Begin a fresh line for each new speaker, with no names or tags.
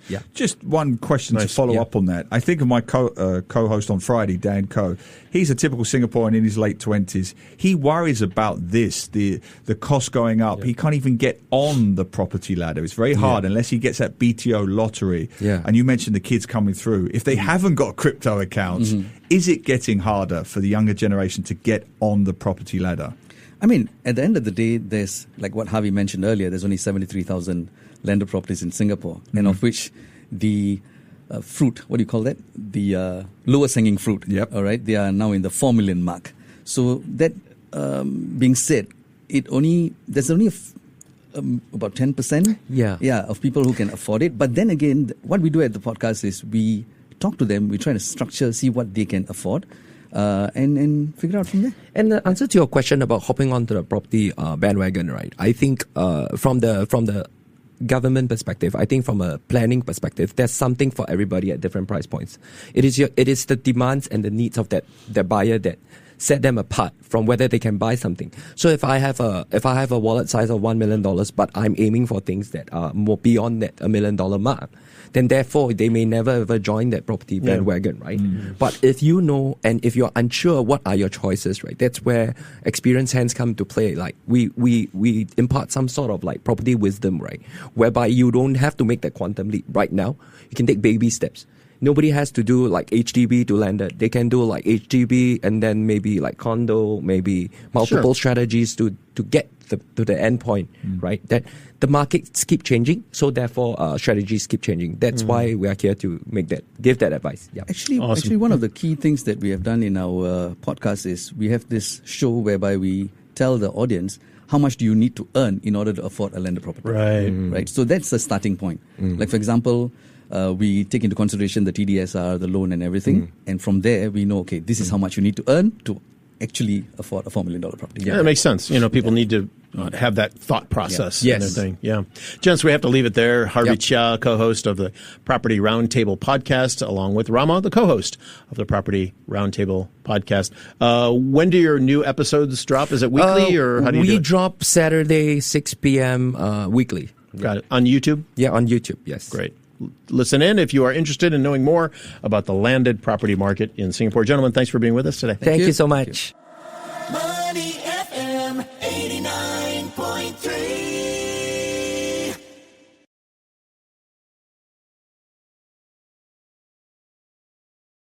Yeah.
Just one question to follow up on that. I think of my co-host on Friday, Dan Koh. He's a typical Singaporean in his late 20s. He worries about this, the cost going up. He can't even get on the property ladder. It's very hard unless he gets that BTO lottery.
Yeah.
And you mentioned the kids coming through. If they haven't got crypto accounts, is it getting harder for the younger generation to get on the property ladder?
I mean, at the end of the day, there's, like what Harvey mentioned earlier, there's only 73,000 landed properties in Singapore, and of which the fruit, what do you call that? The lowest hanging fruit, all right, they are now in the 4 million mark. So that being said, there's only about 10% of people who can afford it. But then again, what we do at the podcast is we talk to them, we try to structure, see what they can afford, and figure out from there.
And the answer to your question about hopping onto the property bandwagon, right? I think from the government perspective, I think from a planning perspective, there's something for everybody at different price points. It is the demands and the needs of that buyer that set them apart from whether they can buy something. So if I have a wallet size of $1 million, but I'm aiming for things that are more beyond that $1 million mark, then therefore they may never ever join that property bandwagon, right? But if you know, and if you're unsure, what are your choices, right? That's where experienced hands come to play. Like we impart some sort of like property wisdom, right? Whereby you don't have to make that quantum leap right now. You can take baby steps. Nobody has to do like HDB to landed. They can do like HDB and then maybe like condo, maybe multiple strategies to get to the end point, right? That the markets keep changing, so therefore strategies keep changing. That's why we are here to give that advice. Yeah.
Actually, one of the key things that we have done in our podcast is we have this show whereby we tell the audience how much do you need to earn in order to afford a landed property. Right. So that's the starting point. Like for example, we take into consideration the TDSR, the loan and everything. And from there, we know, okay, this is how much you need to earn to actually afford a $4 million property.
Yeah, that makes sense. You know, people need to have that thought process.
Yes.
And everything. Yeah. Gents, we have to leave it there. Harvey Chia, co-host of the Property Roundtable podcast, along with Raama, the co-host of the Property Roundtable podcast. When do your new episodes drop? Is it weekly or how do you do it?
We drop Saturday, 6 p.m. Weekly.
Got it. On YouTube?
Yeah, on YouTube, yes.
Great. Listen in if you are interested in knowing more about the landed property market in Singapore. Gentlemen, thanks for being with us today.
Thank you so much.
MoneyFM 89.